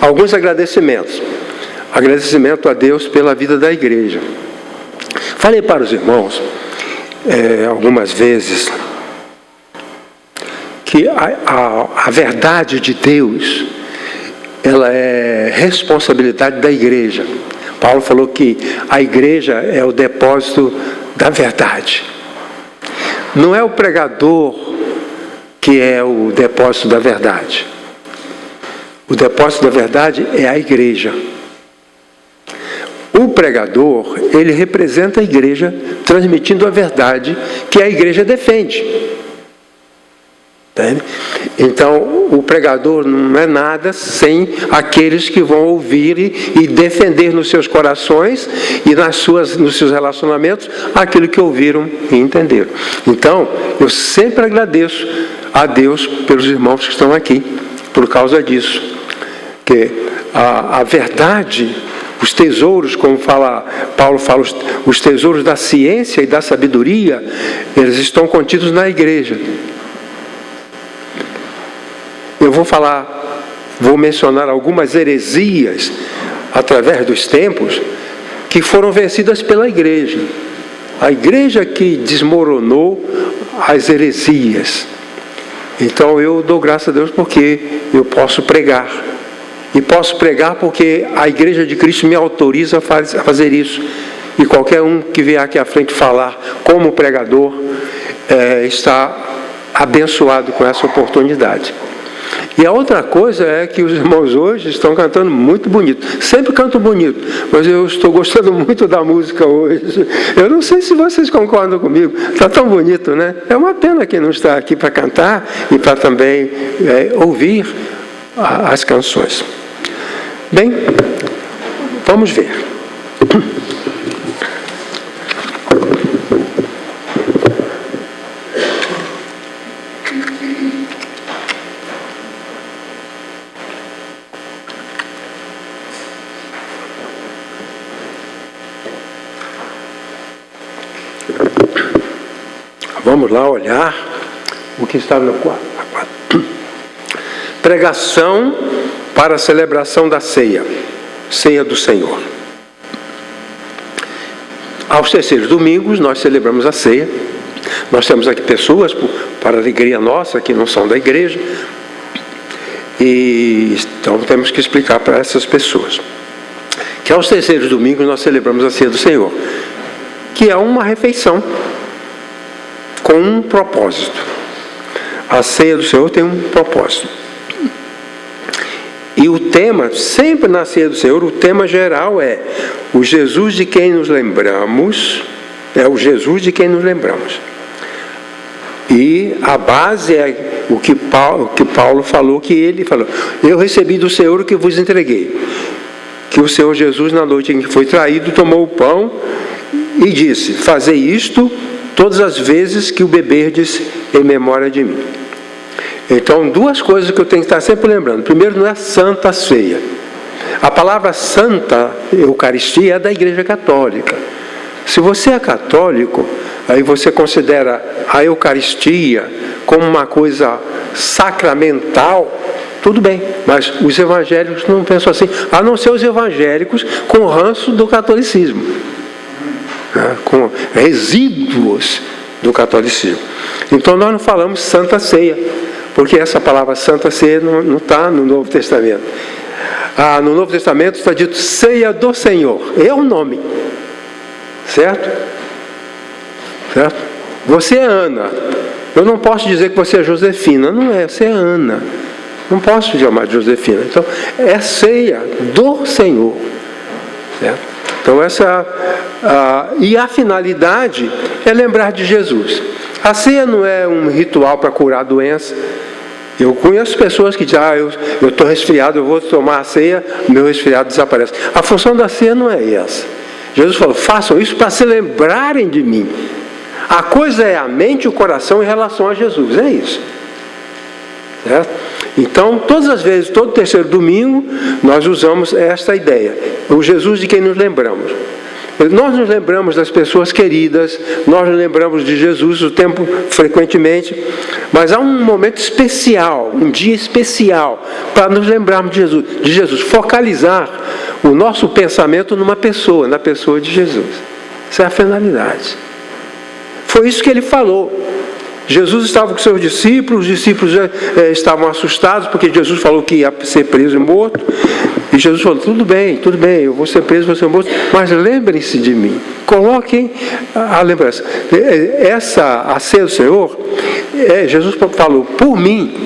Alguns agradecimentos. Agradecimento a Deus pela vida da igreja. Falei para os irmãos, algumas vezes, que a verdade de Deus, ela é responsabilidade da igreja. Paulo falou que a igreja é o depósito da verdade. Não é o pregador que é o depósito da verdade. O depósito da verdade é a igreja. O pregador, ele representa a igreja, transmitindo a verdade que a igreja defende. Entende? Então, o pregador não é nada sem aqueles que vão ouvir e defender nos seus corações e nos seus relacionamentos aquilo que ouviram e entenderam. Então, eu sempre agradeço a Deus pelos irmãos que estão aqui, por causa disso. Que a verdade, os tesouros, como Paulo fala, os tesouros da ciência e da sabedoria, eles estão contidos na igreja. Eu vou mencionar algumas heresias através dos tempos que foram vencidas pela igreja. A igreja que desmoronou as heresias. Então eu dou graças a Deus porque eu posso pregar. E posso pregar porque a igreja de Cristo me autoriza a fazer isso. E qualquer um que vier aqui à frente falar como pregador está abençoado com essa oportunidade. E a outra coisa é que os irmãos hoje estão cantando muito bonito. Sempre cantam bonito, mas eu estou gostando muito da música hoje. Eu não sei se vocês concordam comigo. Está tão bonito, né? É uma pena que não está aqui para cantar e para também ouvir as canções. Bem, vamos ver. Vamos lá olhar o que está no quadro. Pregação para a celebração da ceia, ceia do Senhor. Aos terceiros domingos nós celebramos a ceia. Nós temos aqui pessoas, para a alegria nossa, que não são da igreja. E então temos que explicar para essas pessoas que aos terceiros domingos nós celebramos a ceia do Senhor, que é uma refeição com um propósito. A ceia do Senhor tem um propósito. E o tema, sempre na ceia do Senhor, o tema geral é o Jesus de quem nos lembramos, é o Jesus de quem nos lembramos. E a base é o que Paulo falou, que ele falou: eu recebi do Senhor o que vos entreguei. Que o Senhor Jesus, na noite em que foi traído, tomou o pão e disse: fazei isto todas as vezes que o beberdes em memória de mim. Então, duas coisas que eu tenho que estar sempre lembrando. Primeiro, não é Santa Ceia. A palavra Santa Eucaristia é da Igreja Católica. Se você é católico, aí você considera a Eucaristia como uma coisa sacramental, tudo bem. Mas os evangélicos não pensam assim, a não ser os evangélicos com ranço do catolicismo, né? Com resíduos do catolicismo. Então, nós não falamos Santa Ceia, porque essa palavra Santa Ceia não está no Novo Testamento. No Novo Testamento está dito Ceia do Senhor. É o nome. Certo? Certo? Você é Ana. Eu não posso dizer que você é Josefina. Não é, você é Ana. Não posso chamar de Josefina. Então, é ceia do Senhor. Certo? Então, e a finalidade é lembrar de Jesus. A ceia não é um ritual para curar a doença. Eu conheço pessoas que dizem, eu estou resfriado, eu vou tomar a ceia, meu resfriado desaparece. A função da ceia não é essa. Jesus falou, façam isso para se lembrarem de mim. A coisa é a mente e o coração em relação a Jesus, é isso. Certo? Então, todas as vezes, todo terceiro domingo, nós usamos esta ideia. O Jesus de quem nos lembramos. Nós nos lembramos das pessoas queridas, nós nos lembramos de Jesus o tempo frequentemente, mas há um momento especial, um dia especial, para nos lembrarmos de Jesus, focalizar o nosso pensamento numa pessoa, na pessoa de Jesus. Essa é a finalidade. Foi isso que ele falou. Jesus estava com seus discípulos, os discípulos estavam assustados, porque Jesus falou que ia ser preso e morto. E Jesus falou, tudo bem, eu vou ser preso, vou ser morto, mas lembrem-se de mim. Coloquem a lembrança. A ceia do Senhor, Jesus falou, por mim,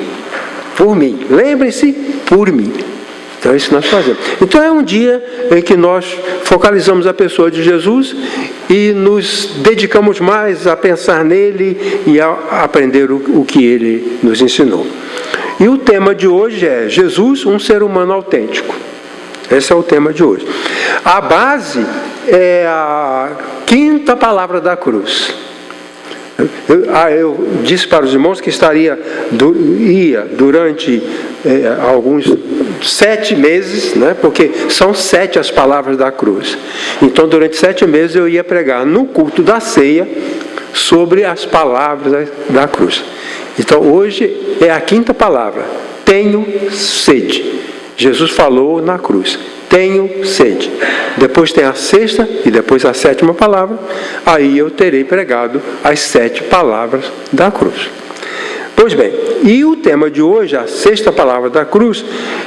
lembrem-se por mim. Então é isso que nós fazemos. Então é um dia em que nós focalizamos a pessoa de Jesus e nos dedicamos mais a pensar nele e a aprender o que ele nos ensinou. E o tema de hoje é Jesus, um ser humano autêntico. Esse é o tema de hoje. A base é a 5ª palavra da cruz. Eu disse para os irmãos que ia durante alguns 7 meses, né? Porque são 7 as palavras da cruz. Então, durante 7 meses eu ia pregar no culto da ceia sobre as palavras da cruz. Então, hoje é a 5ª palavra. Tenho sede. Jesus falou na cruz. Tenho sede. Depois tem a 6ª e depois a 7ª palavra. Aí eu terei pregado as 7 palavras da cruz. Pois bem, e o tema de hoje, a 6ª palavra da cruz,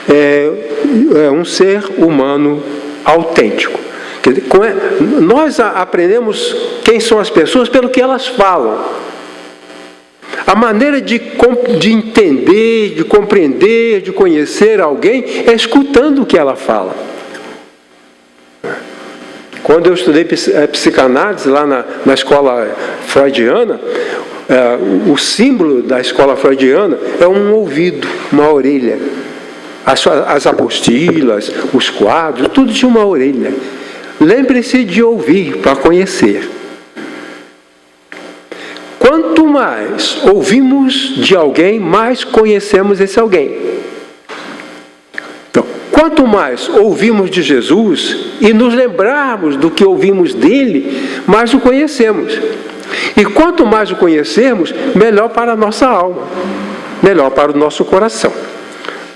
é um ser humano autêntico. Nós aprendemos quem são as pessoas pelo que elas falam. A maneira de entender, de compreender, de conhecer alguém é escutando o que ela fala. Quando eu estudei psicanálise lá na escola freudiana, o símbolo da escola freudiana é um ouvido, uma orelha. As apostilas, os quadros, tudo tinha uma orelha. Lembre-se de ouvir para conhecer. Quanto mais ouvimos de alguém, mais conhecemos esse alguém. Então, quanto mais ouvimos de Jesus e nos lembrarmos do que ouvimos dele, mais o conhecemos. E quanto mais o conhecermos, melhor para a nossa alma, melhor para o nosso coração.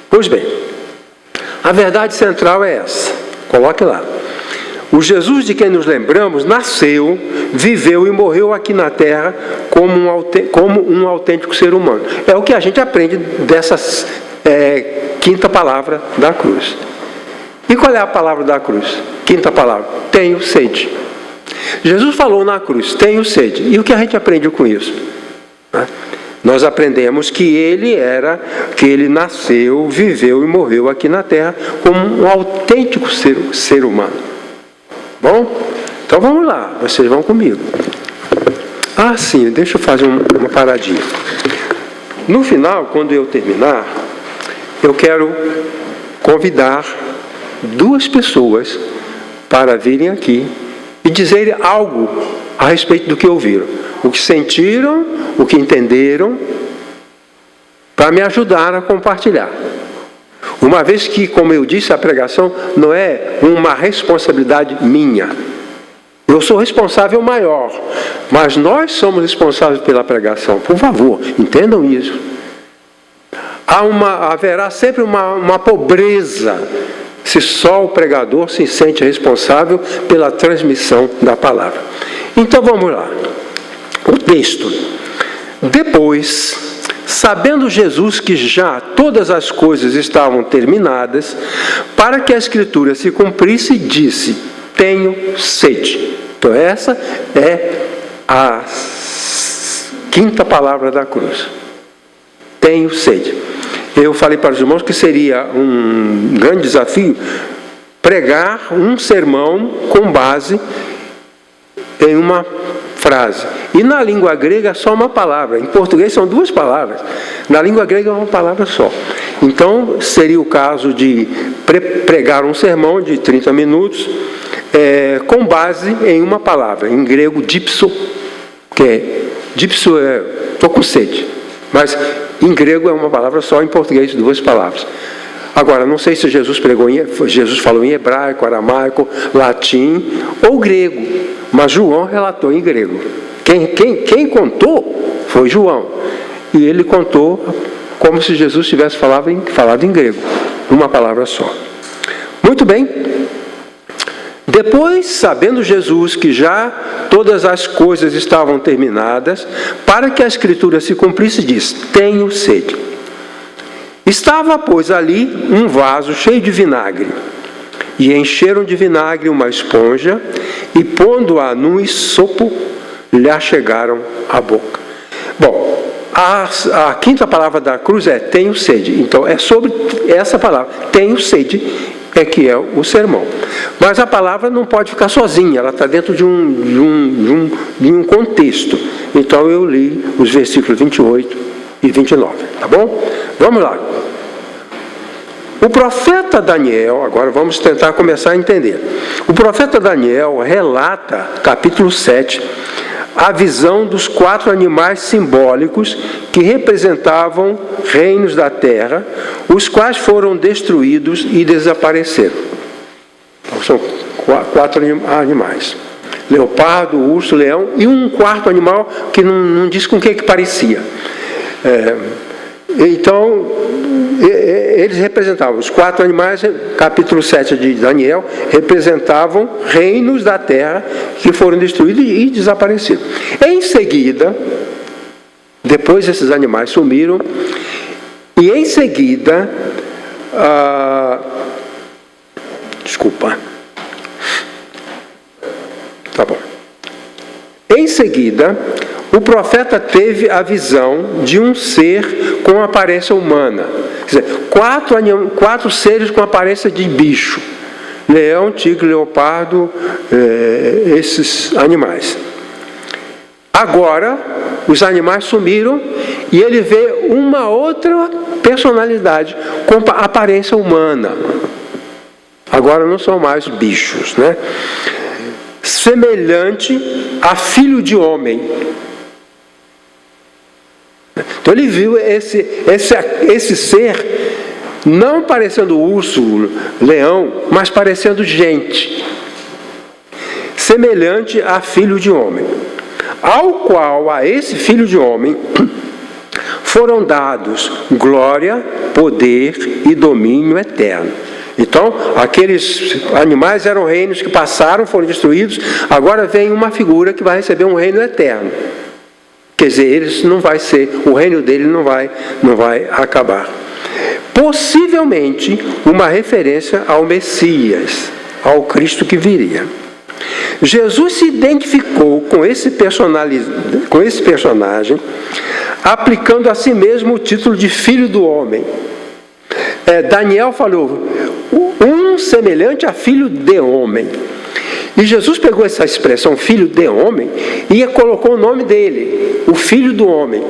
Pois bem, a verdade central é essa. Coloque lá. O Jesus de quem nos lembramos nasceu, viveu e morreu aqui na terra como um autêntico ser humano. É o que a gente aprende dessa 5ª palavra da cruz. E qual é a palavra da cruz? 5ª palavra. Tenho sede. Jesus falou na cruz, tenho sede. E o que a gente aprende com isso? Nós aprendemos que ele nasceu, viveu e morreu aqui na terra como um autêntico ser humano. Bom? Então vamos lá, vocês vão comigo. Sim, deixa eu fazer uma paradinha. No final, quando eu terminar, eu quero convidar 2 pessoas para virem aqui e dizerem algo a respeito do que ouviram. O que sentiram, o que entenderam, para me ajudar a compartilhar. Uma vez que, como eu disse, a pregação não é uma responsabilidade minha. Eu sou responsável maior, mas nós somos responsáveis pela pregação. Por favor, entendam isso. Haverá sempre uma pobreza se só o pregador se sente responsável pela transmissão da palavra. Então vamos lá. O texto. Depois, sabendo Jesus que já todas as coisas estavam terminadas, para que a Escritura se cumprisse, disse, tenho sede. Então essa é a 5ª palavra da cruz. Tenho sede. Eu falei para os irmãos que seria um grande desafio pregar um sermão com base em uma frase. E na língua grega é só uma palavra. Em português são 2 palavras. Na língua grega é uma palavra só. Então, seria o caso de pregar um sermão de 30 minutos com base em uma palavra. Em grego, dipso, dipso estou com sede. Mas em grego é uma palavra só, em português 2 palavras. Agora, não sei se Jesus falou em hebraico, aramaico, latim ou grego, mas João relatou em grego. Quem contou foi João. E ele contou como se Jesus tivesse falado em grego, uma palavra só. Muito bem. Depois, sabendo Jesus que já todas as coisas estavam terminadas, para que a Escritura se cumprisse, diz: tenho sede. Estava, pois, ali um vaso cheio de vinagre, e encheram de vinagre uma esponja, e pondo-a num hisopo, lhe achegaram à boca. Bom, a quinta palavra da cruz é tenho sede. Então, é sobre essa palavra, tenho sede, que é o sermão. Mas a palavra não pode ficar sozinha, ela está dentro de um contexto. Então, eu li os versículos 28 e 29, tá bom? Vamos lá. O profeta Daniel, agora vamos tentar começar a entender. O profeta Daniel relata, capítulo 7, a visão dos 4 animais simbólicos que representavam reinos da terra, os quais foram destruídos e desapareceram. Então, são 4 animais. Leopardo, urso, leão e um quarto animal que não diz com o que parecia. Então, eles representavam, os 4 animais, capítulo 7 de Daniel, representavam reinos da terra que foram destruídos e desapareceram. Em seguida, depois esses animais sumiram, e em seguida, em seguida, o profeta teve a visão de um ser com aparência humana. Quer dizer, 4 seres com aparência de bicho. Leão, tigre, leopardo, esses animais. Agora, os animais sumiram e ele vê uma outra personalidade com aparência humana. Agora não são mais bichos, né? Semelhante a filho de homem. Então ele viu esse ser não parecendo urso, leão, mas parecendo gente. Semelhante a filho de homem. Ao qual, a esse filho de homem, foram dados glória, poder e domínio eterno. Então, aqueles animais eram reinos que passaram, foram destruídos. Agora vem uma figura que vai receber um reino eterno. Quer dizer, o reino dele não vai acabar. Possivelmente, uma referência ao Messias, ao Cristo que viria. Jesus se identificou com esse personagem, aplicando a si mesmo o título de Filho do Homem. Daniel falou, um semelhante a filho de homem. E Jesus pegou essa expressão, filho de homem, e colocou o nome dele, o Filho do Homem.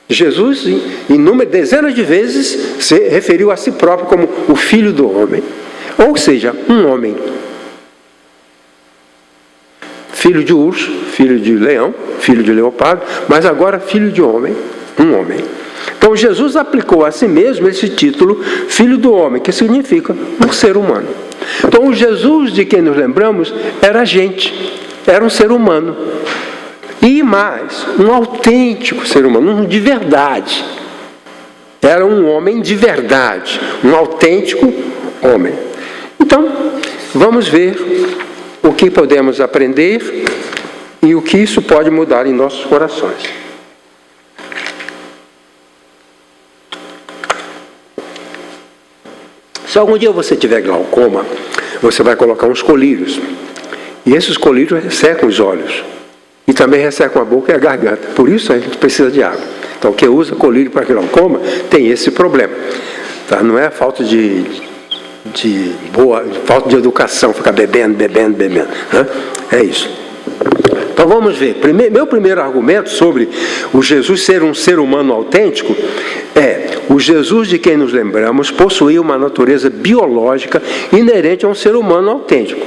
Jesus, dezenas de vezes, se referiu a si próprio como o Filho do Homem. Ou seja, um homem. Filho de urso, filho de leão, filho de leopardo, mas agora filho de homem, um homem. Então Jesus aplicou a si mesmo esse título, Filho do Homem, que significa um ser humano. Então o Jesus de quem nos lembramos era gente, era um ser humano. E mais, um autêntico ser humano, um de verdade. Era um homem de verdade, um autêntico homem. Então, vamos ver o que podemos aprender e o que isso pode mudar em nossos corações. Se algum dia você tiver glaucoma, você vai colocar uns colírios. E esses colírios ressecam os olhos. E também ressecam a boca e a garganta. Por isso a gente precisa de água. Então quem usa colírio para glaucoma tem esse problema. Tá? Não é falta falta de educação, ficar bebendo. Né? É isso. Então vamos ver. Meu primeiro argumento sobre o Jesus ser um ser humano autêntico o Jesus de quem nos lembramos possuía uma natureza biológica inerente a um ser humano autêntico.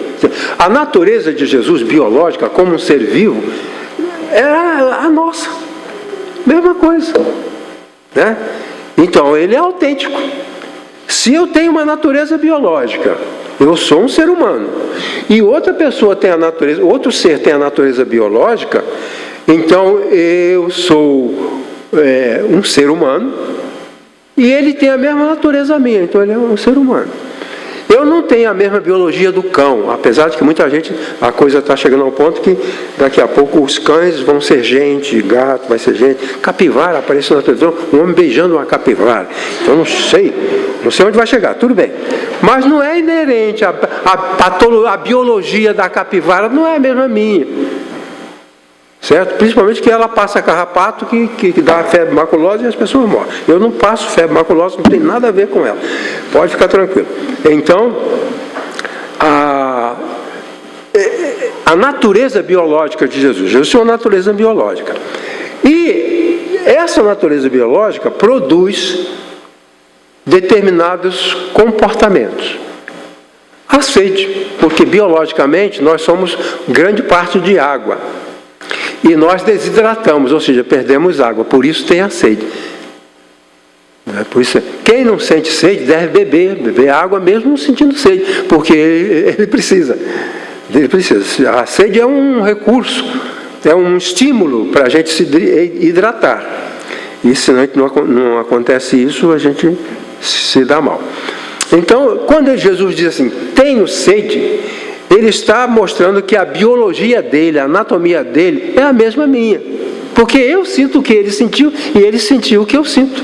A natureza de Jesus biológica, como um ser vivo, era a nossa. Mesma coisa. Né? Então ele é autêntico. Se eu tenho uma natureza biológica, eu sou um ser humano, e outra pessoa tem a natureza, outro ser tem a natureza biológica, então eu sou um ser humano, e ele tem a mesma natureza minha, então ele é um ser humano. Eu não tenho a mesma biologia do cão, apesar de que muita gente, a coisa está chegando ao ponto que daqui a pouco os cães vão ser gente, gato vai ser gente, capivara apareceu na televisão, um homem beijando uma capivara. Então não sei onde vai chegar, tudo bem. Mas não é inerente, a biologia da capivara não é a mesma minha. Certo? Principalmente que ela passa carrapato que dá febre maculosa e as pessoas morrem. Eu não passo febre maculosa, não tem nada a ver com ela. Pode ficar tranquilo. Então, a natureza biológica de Jesus. Jesus tem uma natureza biológica. E essa natureza biológica produz determinados comportamentos. A sede, porque biologicamente nós somos grande parte de água. E nós desidratamos, ou seja, perdemos água, por isso tem a sede. Por isso, quem não sente sede deve beber água mesmo não sentindo sede, porque ele precisa. A sede é um recurso, é um estímulo para a gente se hidratar. E se não acontece isso, a gente se dá mal. Então, quando Jesus diz assim, tenho sede, ele está mostrando que a biologia dele, a anatomia dele, é a mesma minha. Porque eu sinto o que ele sentiu e ele sentiu o que eu sinto.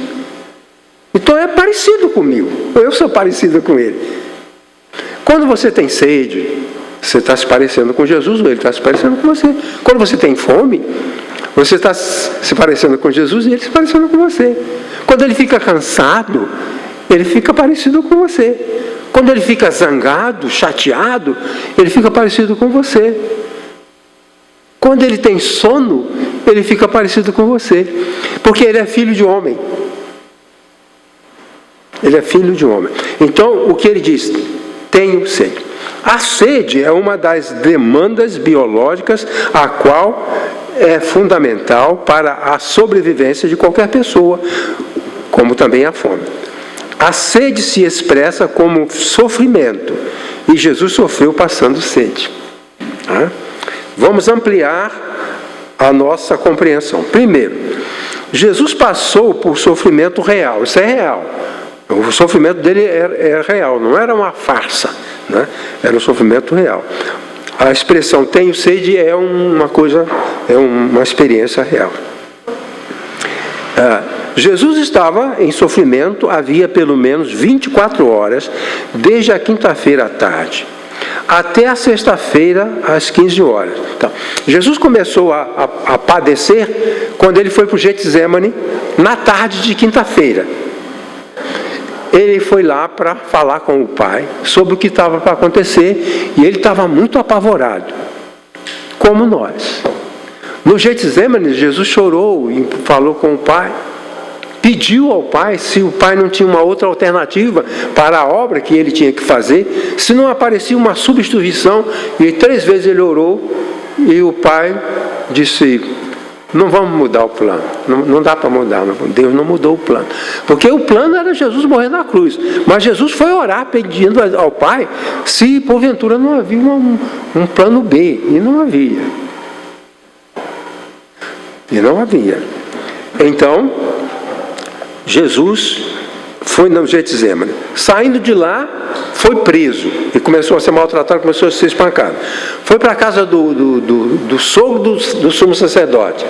Então é parecido comigo. Eu sou parecido com ele. Quando você tem sede, você está se parecendo com Jesus, ou ele está se parecendo com você. Quando você tem fome, você está se parecendo com Jesus e ele se parecendo com você. Quando ele fica cansado, ele fica parecido com você. Quando ele fica zangado, chateado, ele fica parecido com você. Quando ele tem sono, ele fica parecido com você. Porque ele é filho de homem. Ele é filho de homem. Então, o que ele diz? Tenho sede. A sede é uma das demandas biológicas a qual é fundamental para a sobrevivência de qualquer pessoa, como também a fome. A sede se expressa como sofrimento, e Jesus sofreu passando sede. Vamos ampliar a nossa compreensão. Primeiro, Jesus passou por sofrimento real, isso é real. O sofrimento dele é real, não era uma farsa, né? Era um sofrimento real. A expressão tenho sede é uma coisa, é uma experiência real. Jesus estava em sofrimento havia pelo menos 24 horas, desde a quinta-feira à tarde, até a sexta-feira às 15 horas. Então, Jesus começou a padecer quando ele foi para o Getsemane, na tarde de quinta-feira. Ele foi lá para falar com o Pai sobre o que estava para acontecer, e ele estava muito apavorado, como nós. No Getsemane, Jesus chorou e falou com o Pai. Pediu ao Pai se o Pai não tinha uma outra alternativa para a obra que ele tinha que fazer, se não aparecia uma substituição, e 3 vezes ele orou, e o Pai disse, não vamos mudar o plano, não dá para mudar, Deus não mudou o plano, porque o plano era Jesus morrer na cruz, mas Jesus foi orar pedindo ao Pai se porventura não havia um plano B, e não havia. Então, Jesus foi no Getsemane. Saindo de lá, foi preso. E começou a ser maltratado, começou a ser espancado. Foi para a casa do sogro do sumo sacerdote.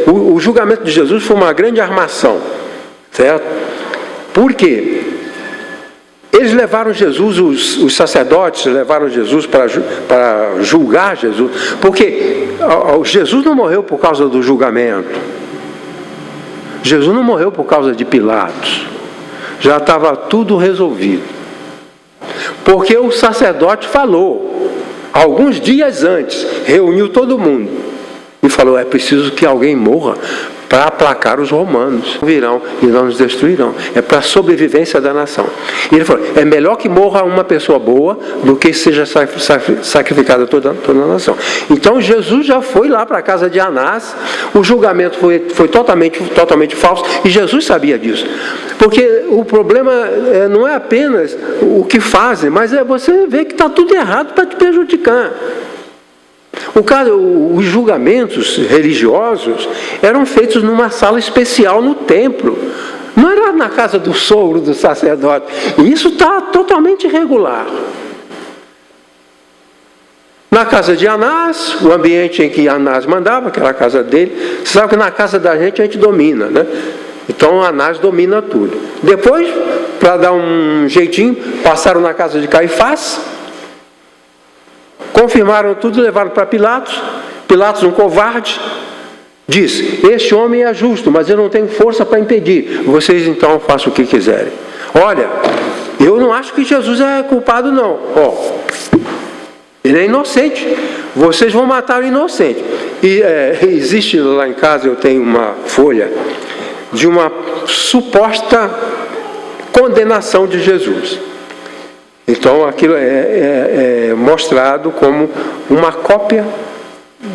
O julgamento de Jesus foi uma grande armação. Certo? Por quê? Eles levaram Jesus, os sacerdotes levaram Jesus para julgar Jesus. Porque Jesus não morreu por causa do julgamento. Jesus não morreu por causa de Pilatos. Já estava tudo resolvido. Porque o sacerdote falou, alguns dias antes, reuniu todo mundo. E falou, falou, é preciso que alguém morra para aplacar os romanos. Virão e não nos destruirão. É para a sobrevivência da nação. E ele falou, é melhor que morra uma pessoa boa do que seja sacrificada toda a nação. Então Jesus já foi lá para a casa de Anás, o julgamento foi totalmente falso, e Jesus sabia disso. Porque o problema não é apenas o que fazem, mas é você ver que está tudo errado para te prejudicar. Os julgamentos religiosos eram feitos numa sala especial no templo. Não era na casa do sogro do sacerdote. E isso está totalmente irregular. Na casa de Anás, o ambiente em que Anás mandava, que era a casa dele, você sabe que na casa da gente a gente domina, né? Então Anás domina tudo. Depois, para dar um jeitinho, passaram na casa de Caifás, confirmaram tudo, levaram para Pilatos. Pilatos, um covarde, disse, este homem é justo, mas eu não tenho força para impedir. Vocês então façam o que quiserem. Olha, eu não acho que Jesus é culpado não. Ele é inocente. Vocês vão matar o inocente. E existe lá em casa, eu tenho uma folha de uma suposta condenação de Jesus. Então aquilo é mostrado como uma cópia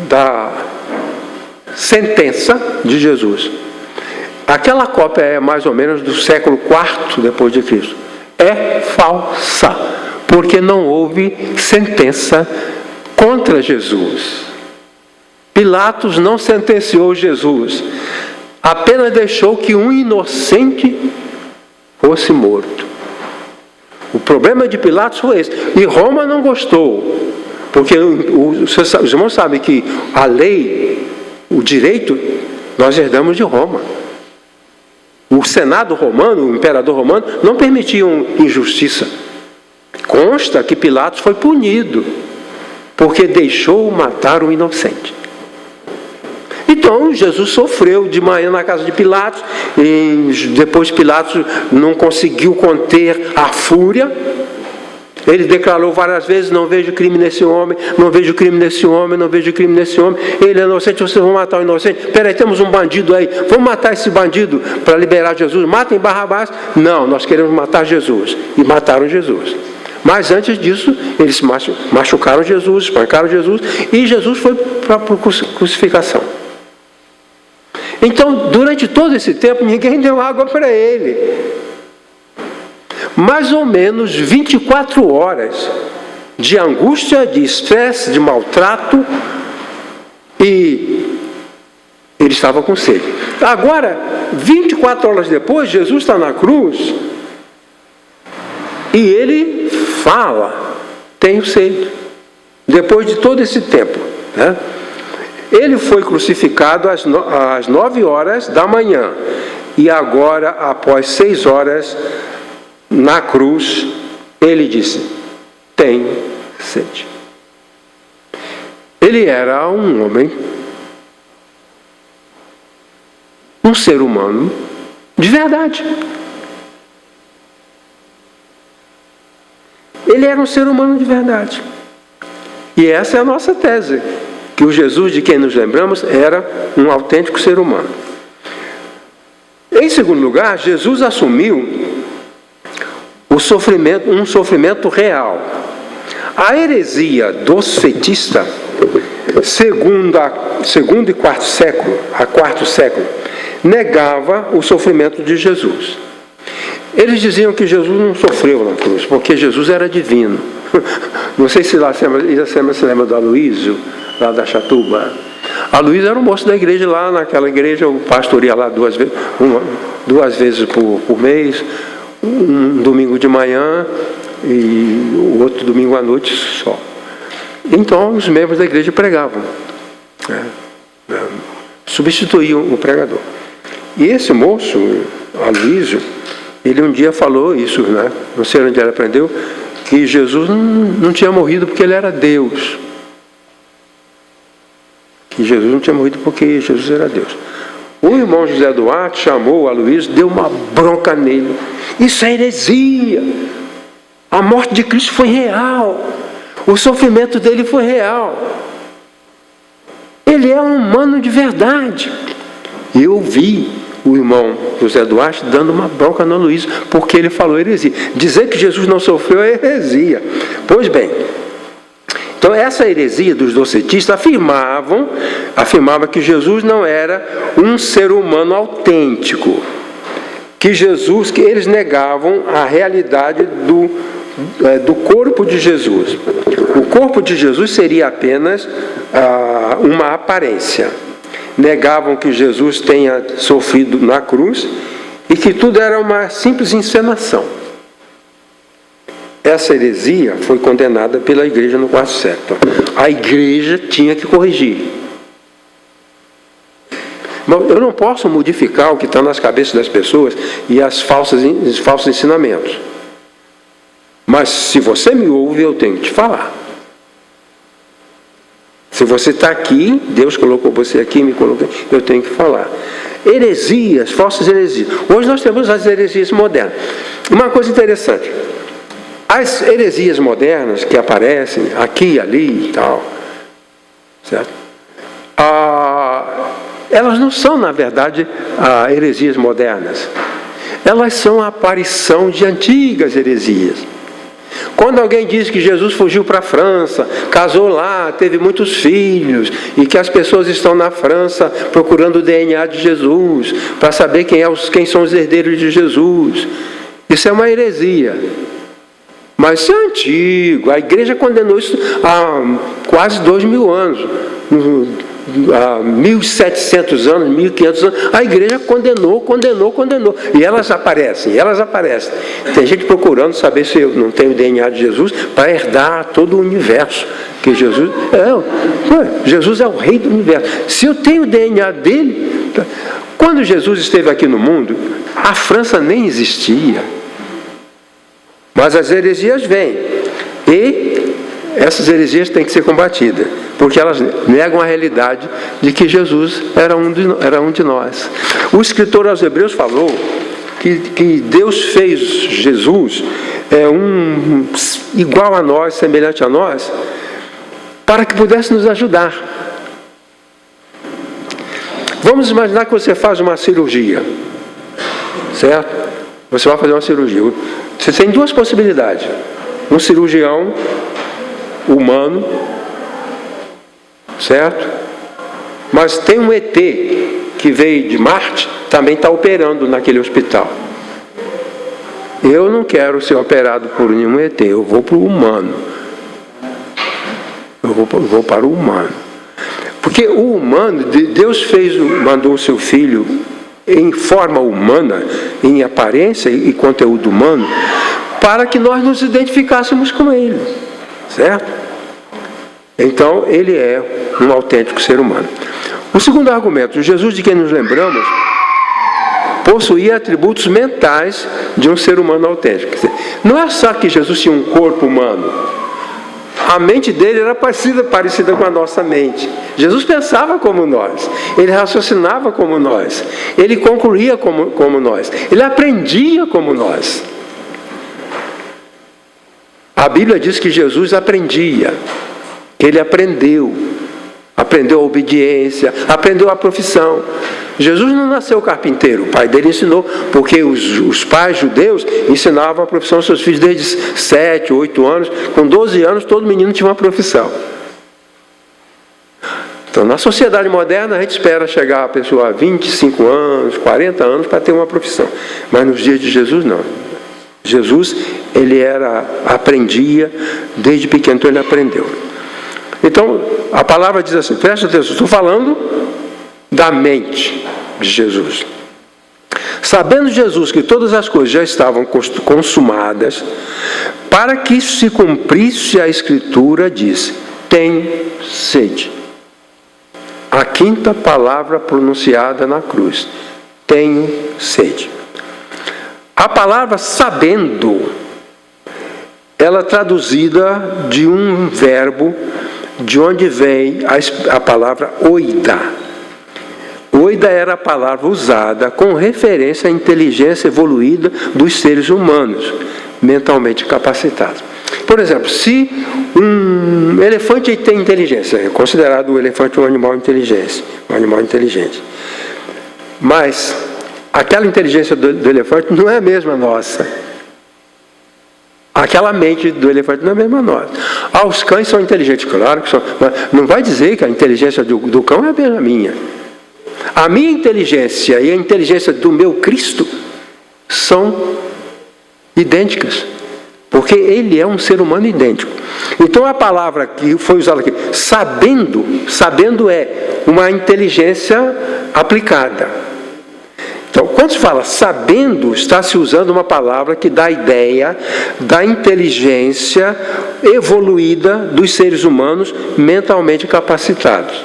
da sentença de Jesus. Aquela cópia é mais ou menos do século IV depois de Cristo. É falsa, porque não houve sentença contra Jesus. Pilatos não sentenciou Jesus, apenas deixou que um inocente fosse morto. O problema de Pilatos foi esse. E Roma não gostou. Porque os irmãos sabem que a lei, o direito, nós herdamos de Roma. O Senado romano, o imperador romano, não permitiam injustiça. Consta que Pilatos foi punido, porque deixou matar um inocente. Então Jesus sofreu de manhã na casa de Pilatos, e depois Pilatos não conseguiu conter a fúria. Ele declarou várias vezes, não vejo crime nesse homem, não vejo crime nesse homem, não vejo crime nesse homem. Ele é inocente, vocês vão matar o inocente. Peraí, temos um bandido aí, vamos matar esse bandido para liberar Jesus. Matem Barrabás. Não, nós queremos matar Jesus. E mataram Jesus. Mas antes disso, eles machucaram Jesus, espancaram Jesus, e Jesus foi para a crucificação. Então, durante todo esse tempo, ninguém deu água para ele. Mais ou menos 24 horas de angústia, de estresse, de maltrato, e ele estava com sede. Agora, 24 horas depois, Jesus está na cruz, e ele fala, tenho sede. Depois de todo esse tempo, né? Ele foi crucificado às 9 horas da manhã, e agora, após 6 horas, na cruz, ele disse, tenho sede. Ele era um homem, um ser humano de verdade. Ele era um ser humano de verdade. E essa é a nossa tese, que o Jesus de quem nos lembramos era um autêntico ser humano. Em segundo lugar, Jesus assumiu um sofrimento real. A heresia docetista, segundo e quarto século, negava o sofrimento de Jesus. Eles diziam que Jesus não sofreu na cruz, porque Jesus era divino. Não sei se lá se lembra do Aloísio, lá da Chatuba. Aloísio era um moço da igreja lá, naquela igreja, o pastor ia lá duas vezes por mês, um domingo de manhã e o outro domingo à noite só. Então os membros da igreja pregavam, substituíam o pregador. E esse moço, Aloísio, ele um dia falou isso, né? Não sei onde ele aprendeu, que Jesus não tinha morrido porque ele era Deus. Que Jesus não tinha morrido porque Jesus era Deus. O irmão José Duarte chamou o Aloísio, deu uma bronca nele. Isso é heresia. A morte de Cristo foi real. O sofrimento dele foi real. ele é um humano de verdade. E eu vi o irmão José Duarte dando uma bronca no Luiz, porque ele falou heresia. Dizer que Jesus não sofreu é heresia. Pois bem, então essa heresia dos docetistas afirmava que Jesus não era um ser humano autêntico, que eles negavam a realidade do corpo de Jesus. O corpo de Jesus seria apenas uma aparência. Negavam que Jesus tenha sofrido na cruz e que tudo era uma simples encenação. Essa heresia foi condenada pela igreja no quarto século. A igreja tinha que corrigir. Eu não posso modificar o que está nas cabeças das pessoas e os falsos ensinamentos. Mas se você me ouve, eu tenho que te falar. Se você está aqui, Deus colocou você aqui, me colocou, eu tenho que falar. Heresias, falsas heresias. Hoje nós temos as heresias modernas. Uma coisa interessante. As heresias modernas que aparecem aqui e ali e tal, certo? Elas não são, na verdade, heresias modernas. Elas são a aparição de antigas heresias. Quando alguém diz que Jesus fugiu para a França, casou lá, teve muitos filhos, e que as pessoas estão na França procurando o DNA de Jesus, para saber quem são os herdeiros de Jesus, isso é uma heresia. Mas isso é antigo, a igreja condenou isso há quase 2000 anos, há 1700 anos, 1500 anos, a igreja condenou, e elas aparecem. Tem gente procurando saber se eu não tenho o DNA de Jesus para herdar todo o universo, que Jesus é o rei do universo. Se eu tenho o DNA dele, quando Jesus esteve aqui no mundo, a França nem existia. Mas as heresias vêm, e essas heresias têm que ser combatidas, porque elas negam a realidade de que Jesus era um de nós. O escritor aos Hebreus falou que Deus fez Jesus igual a nós, semelhante a nós, para que pudesse nos ajudar. Vamos imaginar que você faz uma cirurgia, certo? Você vai fazer uma cirurgia. Você tem duas possibilidades. Um cirurgião humano, certo? Mas tem um ET que veio de Marte, também está operando naquele hospital. Eu não quero ser operado por nenhum ET, eu vou para o humano. Eu vou para o humano. Porque o humano, Deus mandou o seu filho em forma humana, em aparência e conteúdo humano, para que nós nos identificássemos com ele, certo? Então, ele é um autêntico ser humano. O segundo argumento, Jesus de quem nos lembramos, possuía atributos mentais de um ser humano autêntico. Quer dizer, não é só que Jesus tinha um corpo humano. A mente dele era parecida com a nossa mente. Jesus pensava como nós. Ele raciocinava como nós. Ele concluía como nós. Ele aprendia como nós. A Bíblia diz que Jesus aprendia. Ele aprendeu. Aprendeu a obediência. Aprendeu a profissão. Jesus não nasceu carpinteiro. O pai dele ensinou, porque os pais judeus ensinavam a profissão aos seus filhos desde 7, 8 anos. Com 12 anos, todo menino tinha uma profissão. Então, na sociedade moderna, a gente espera chegar a pessoa a 25 anos, 40 anos, para ter uma profissão. Mas nos dias de Jesus, não. Jesus, ele aprendia, desde pequeno, então ele aprendeu. Então, a palavra diz assim, presta atenção, estou falando da mente de Jesus. Sabendo Jesus que todas as coisas já estavam consumadas, para que se cumprisse a Escritura, disse, tenho sede. A quinta palavra pronunciada na cruz, tenho sede. A palavra sabendo, ela é traduzida de um verbo, de onde vem a palavra oida. Oida era a palavra usada com referência à inteligência evoluída dos seres humanos, mentalmente capacitados. Por exemplo, se um elefante tem inteligência, é considerado o elefante um animal inteligente, mas aquela inteligência do elefante não é a mesma nossa. Aquela mente do elefante não é a mesma nossa. Os cães são inteligentes, claro que são, mas não vai dizer que a inteligência do cão é a mesma minha. A minha inteligência e a inteligência do meu Cristo são idênticas, porque ele é um ser humano idêntico. Então a palavra que foi usada aqui, sabendo é uma inteligência aplicada. Então, quando se fala sabendo, está se usando uma palavra que dá a ideia da inteligência evoluída dos seres humanos mentalmente capacitados.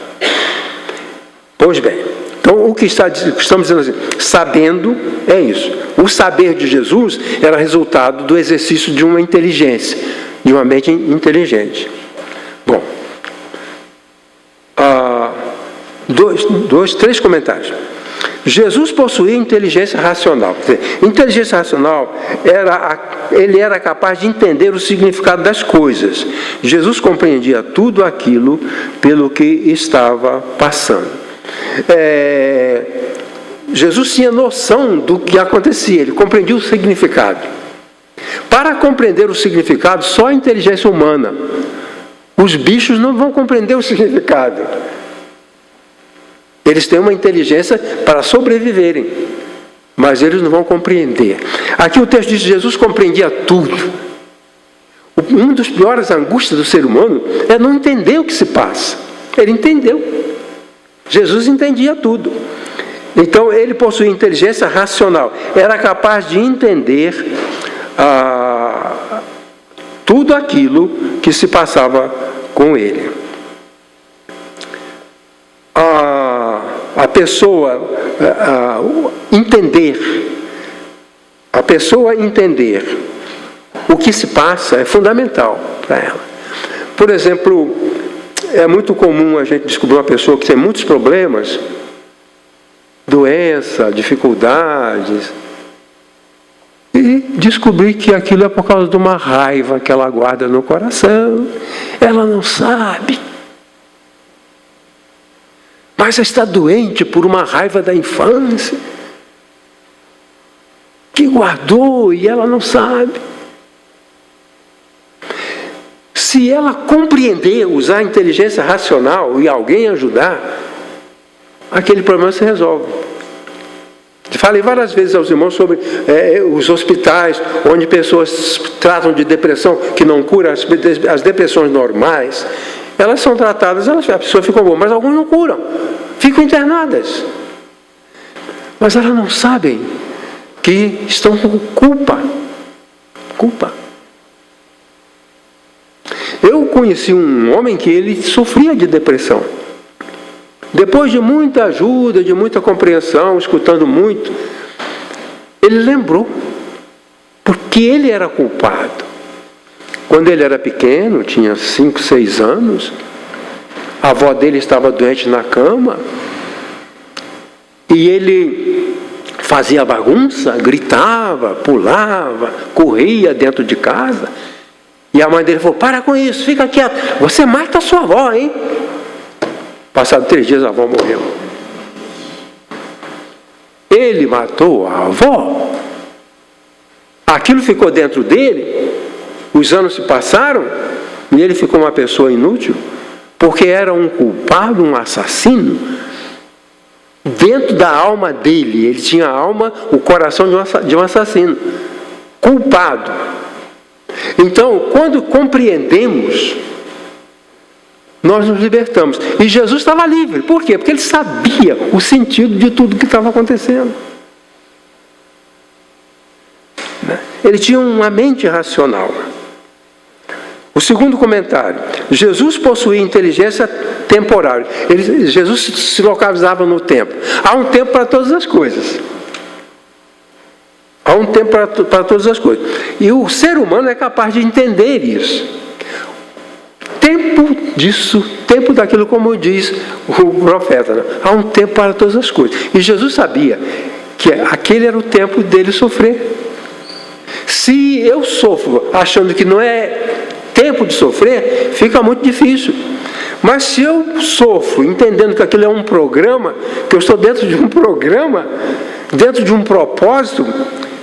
Pois bem, então o que estamos dizendo assim, sabendo é isso. O saber de Jesus era resultado do exercício de uma inteligência, de uma mente inteligente. Bom, três comentários. Jesus possuía inteligência racional. Inteligência racional ele era capaz de entender o significado das coisas. Jesus compreendia tudo aquilo pelo que estava passando. Jesus tinha noção do que acontecia, ele compreendia o significado. Para compreender o significado, só a inteligência humana. Os bichos não vão compreender o significado. Eles têm uma inteligência para sobreviverem, mas eles não vão compreender. Aqui o texto diz que Jesus compreendia tudo. Uma das piores angústias do ser humano é não entender o que se passa. Ele entendeu. Jesus entendia tudo. Então ele possuía inteligência racional. Era capaz de entender tudo aquilo que se passava com ele. A pessoa entender o que se passa é fundamental para ela. Por exemplo, é muito comum a gente descobrir uma pessoa que tem muitos problemas, doença, dificuldades, e descobrir que aquilo é por causa de uma raiva que ela guarda no coração. Ela não sabe. Mas está doente por uma raiva da infância, que guardou e ela não sabe. Se ela compreender, usar a inteligência racional e alguém ajudar, aquele problema se resolve. Falei várias vezes aos irmãos sobre os hospitais, onde pessoas tratam de depressão, que não cura as depressões normais. Elas são tratadas, a pessoa fica boa, mas alguns não curam, ficam internadas. Mas elas não sabem que estão com culpa. Eu conheci um homem que ele sofria de depressão. Depois de muita ajuda, de muita compreensão, escutando muito, ele lembrou, porque ele era culpado. Quando ele era pequeno, tinha 5, 6 anos, a avó dele estava doente na cama, e ele fazia bagunça, gritava, pulava, corria dentro de casa, e a mãe dele falou: para com isso, fica quieto, você mata a sua avó, hein? Passado 3 dias a avó morreu. Ele matou a avó. Aquilo ficou dentro dele. Os anos se passaram e ele ficou uma pessoa inútil, porque era um culpado, um assassino. Dentro da alma dele, ele tinha a alma, o coração de um assassino. Culpado. Então, quando compreendemos, nós nos libertamos. E Jesus estava livre. Por quê? Porque ele sabia o sentido de tudo que estava acontecendo. Ele tinha uma mente racional. O segundo comentário: Jesus possuía inteligência temporal. Jesus se localizava no tempo. Há um tempo para todas as coisas. Há um tempo para todas as coisas. E o ser humano é capaz de entender isso. Tempo disso, tempo daquilo, como diz o profeta, né? Há um tempo para todas as coisas. E Jesus sabia que aquele era o tempo dele sofrer. Se eu sofro achando que não é tempo de sofrer, fica muito difícil. Mas se eu sofro entendendo que aquilo é um programa, que eu estou dentro de um programa, dentro de um propósito,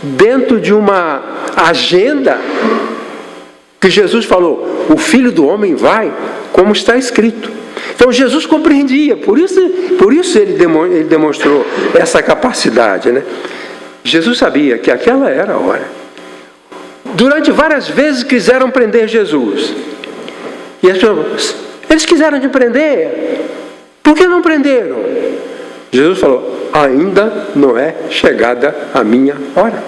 dentro de uma agenda, que Jesus falou, o Filho do Homem vai, como está escrito. Então Jesus compreendia, por isso ele demonstrou essa capacidade, né? Jesus sabia que aquela era a hora. Durante várias vezes quiseram prender Jesus. E as pessoas, eles quiseram te prender, por que não prenderam? Jesus falou, ainda não é chegada a minha hora.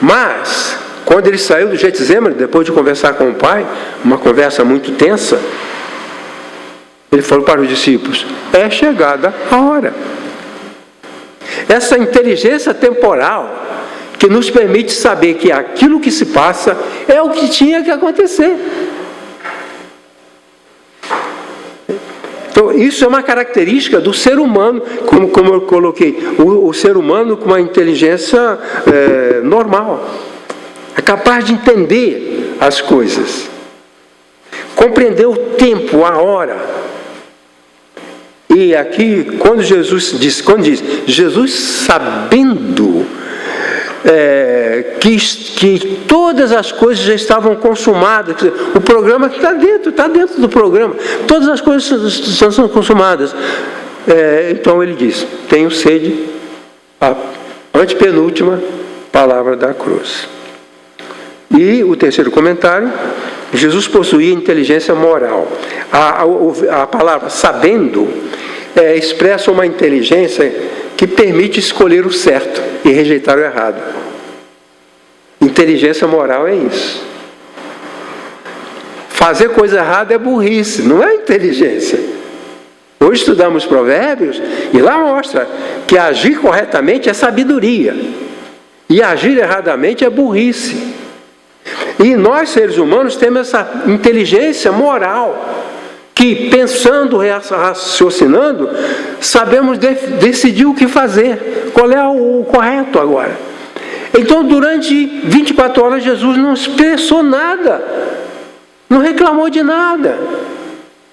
Mas, quando ele saiu do Getsemane, depois de conversar com o Pai, uma conversa muito tensa, ele falou para os discípulos, é chegada a hora. Essa inteligência temporal que nos permite saber que aquilo que se passa é o que tinha que acontecer. Então, isso é uma característica do ser humano, como eu coloquei, o ser humano com uma inteligência normal. É capaz de entender as coisas, compreender o tempo, a hora. E aqui, quando diz, Jesus sabendo que todas as coisas já estavam consumadas, o programa está dentro do programa, todas as coisas são consumadas. Então ele diz, tenho sede, a antepenúltima palavra da cruz. E o terceiro comentário, Jesus possuía inteligência moral. A palavra sabendo expressa uma inteligência que permite escolher o certo e rejeitar o errado. Inteligência moral é isso. Fazer coisa errada é burrice, não é inteligência. Hoje estudamos Provérbios e lá mostra que agir corretamente é sabedoria e agir erradamente é burrice. E nós, seres humanos, temos essa inteligência moral que, pensando, raciocinando, sabemos decidir o que fazer, qual é o correto agora. Então, durante 24 horas, Jesus não expressou nada, não reclamou de nada.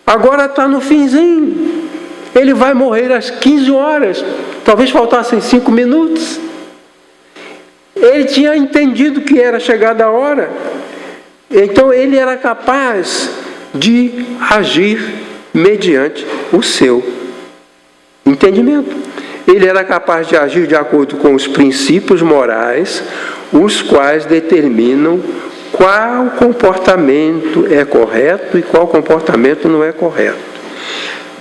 Agora está no finzinho. Ele vai morrer às 15 horas, talvez faltassem 5 minutos. Ele tinha entendido que era chegada a hora. Então ele era capaz de agir mediante o seu entendimento. Ele era capaz de agir de acordo com os princípios morais, os quais determinam qual comportamento é correto e qual comportamento não é correto.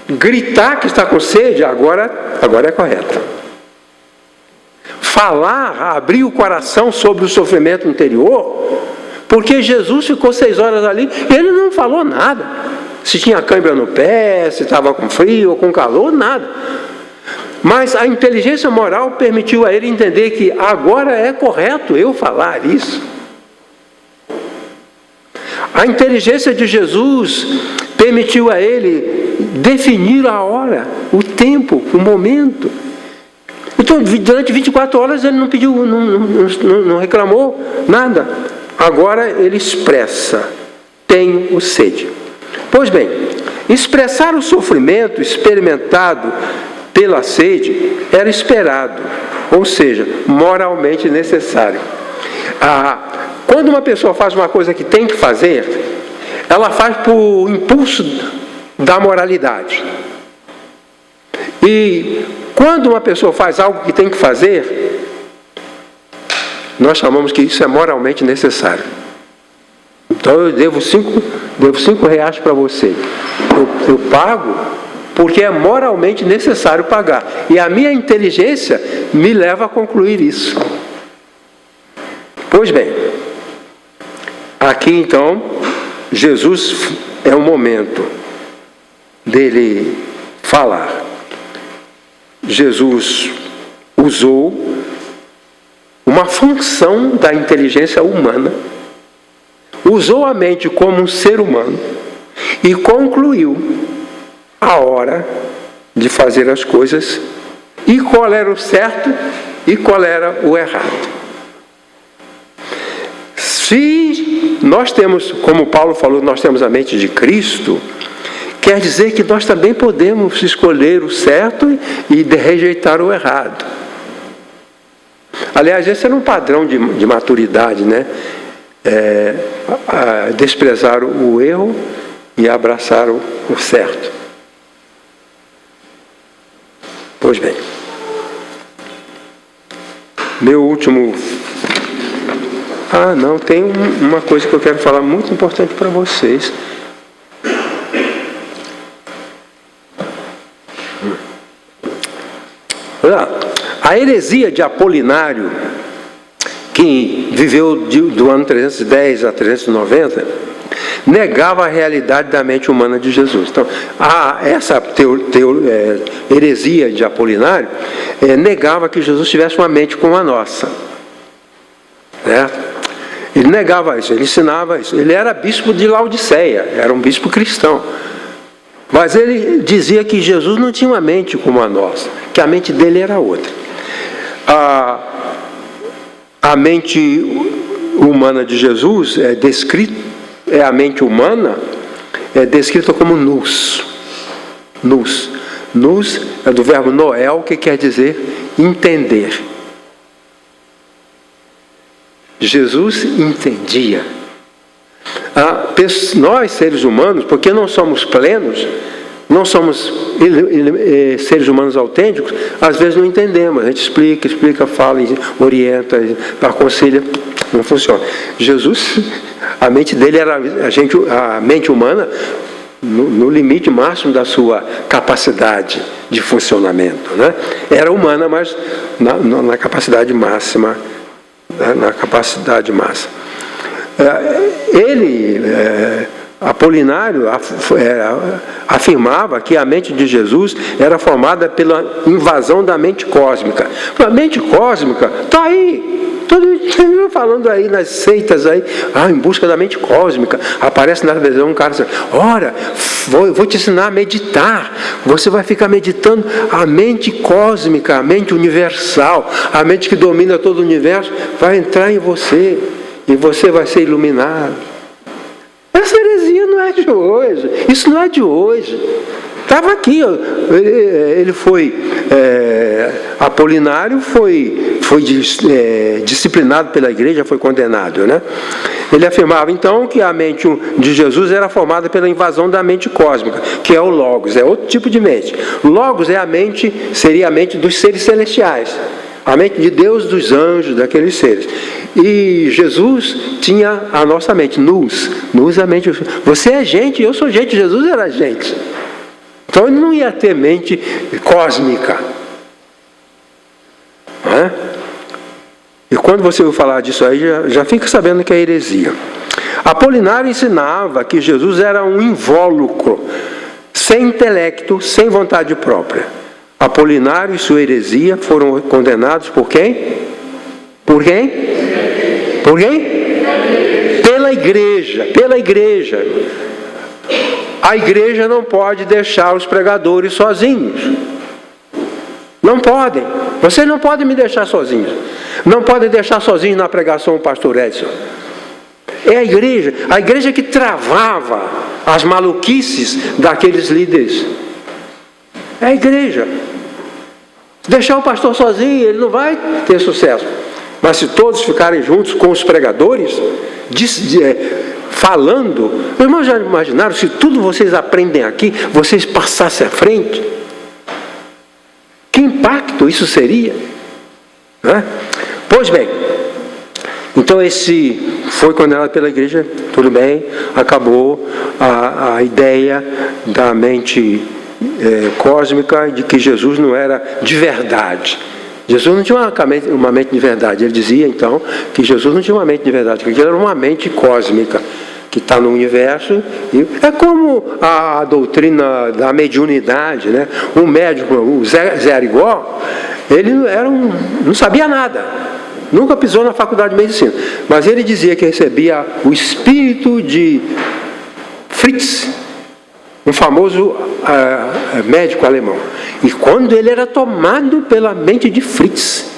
Gritar que está com sede, agora é correto. Falar, abrir o coração sobre o sofrimento interior, porque Jesus ficou 6 horas ali e ele não falou nada. Se tinha cãibra no pé, se estava com frio ou com calor, nada. Mas a inteligência moral permitiu a ele entender que agora é correto eu falar isso. A inteligência de Jesus permitiu a ele definir a hora, o tempo, o momento. Então, durante 24 horas ele não pediu, não reclamou nada. Agora ele expressa, tenho sede. Pois bem, expressar o sofrimento experimentado pela sede era esperado, ou seja, moralmente necessário. Quando uma pessoa faz uma coisa que tem que fazer, ela faz por impulso da moralidade. E quando uma pessoa faz algo que tem que fazer, nós chamamos que isso é moralmente necessário. Então eu devo 5 reais para você. Eu pago porque é moralmente necessário pagar. E a minha inteligência me leva a concluir isso. Pois bem, aqui então, Jesus é o momento dele falar. Jesus usou uma função da inteligência humana, usou a mente como um ser humano e concluiu a hora de fazer as coisas e qual era o certo e qual era o errado. Se nós temos, como Paulo falou, nós temos a mente de Cristo, quer dizer que nós também podemos escolher o certo e rejeitar o errado. Aliás, esse era um padrão de maturidade, né? Desprezar o erro e abraçar o certo. Pois bem, meu último... não, tem uma coisa que eu quero falar muito importante para vocês. A heresia de Apolinário, que viveu do ano 310 a 390, negava a realidade da mente humana de Jesus. Então, essa heresia de Apolinário negava que Jesus tivesse uma mente como a nossa. Certo? Ele negava isso, ele ensinava isso. Ele era bispo de Laodiceia, era um bispo cristão. Mas ele dizia que Jesus não tinha uma mente como a nossa, que a mente dele era outra. A mente humana de Jesus a mente humana é descrita como nous. Nous. Nous é do verbo noel, que quer dizer entender. Jesus entendia. Nós, seres humanos, porque não somos plenos, não somos seres humanos autênticos, às vezes não entendemos. A gente explica, fala, orienta, aconselha, não funciona. Jesus, a mente dele era a mente humana no limite máximo da sua capacidade de funcionamento, né? Era humana, mas na capacidade máxima, Apolinário afirmava que a mente de Jesus era formada pela invasão da mente cósmica. A mente cósmica está aí. Todo mundo falando aí nas seitas aí, em busca da mente cósmica. Aparece na televisão um cara dizendo: ora, vou te ensinar a meditar. Você vai ficar meditando a mente cósmica, a mente universal, a mente que domina todo o universo, vai entrar em você e você vai ser iluminado. Essa heresia não é de hoje. Isso não é de hoje. Estava aqui, ele foi, Apolinário foi disciplinado pela igreja, foi condenado, né? Ele afirmava então que a mente de Jesus era formada pela invasão da mente cósmica, que é o Logos, é outro tipo de mente. Logos seria a mente dos seres celestiais, a mente de Deus, dos anjos, daqueles seres. E Jesus tinha a nossa mente, nous a mente. Você é gente, eu sou gente, Jesus era gente. Então ele não ia ter mente cósmica. E quando você ouve falar disso aí, já fica sabendo que é heresia. Apolinário ensinava que Jesus era um invólucro, sem intelecto, sem vontade própria. Apolinário e sua heresia foram condenados por quem? Por quem? Por quem? Pela igreja. A igreja não pode deixar os pregadores sozinhos. Não podem. Vocês não podem me deixar sozinhos. Não podem deixar sozinhos na pregação o pastor Edson. É a igreja que travava as maluquices daqueles líderes. É a igreja. Deixar o pastor sozinho, ele não vai ter sucesso. Mas se todos ficarem juntos com os pregadores, falando, os irmãos já imaginaram, se tudo vocês aprendem aqui, vocês passassem à frente? Que impacto isso seria? Pois bem, então esse foi condenado pela igreja, tudo bem, acabou a ideia da mente cósmica, de que Jesus não era de verdade. Jesus não tinha uma mente de verdade. Ele dizia então que Jesus não tinha uma mente de verdade, que ele era uma mente cósmica que está no universo. É como a doutrina da mediunidade, né? Um médico, o Zé Arigó, ele não sabia nada, nunca pisou na faculdade de medicina, mas ele dizia que recebia o espírito de Fritz, um famoso médico alemão. E quando ele era tomado pela mente de Fritz,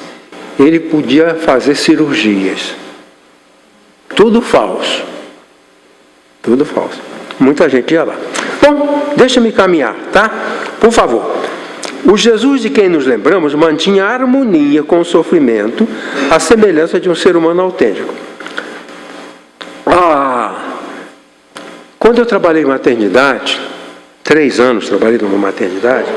ele podia fazer cirurgias. Tudo falso. Tudo falso. Muita gente ia lá. Bom, deixa-me caminhar, tá? Por favor. O Jesus de quem nos lembramos mantinha harmonia com o sofrimento, à semelhança de um ser humano autêntico. Quando eu trabalhei em maternidade, 3 anos trabalhei numa maternidade,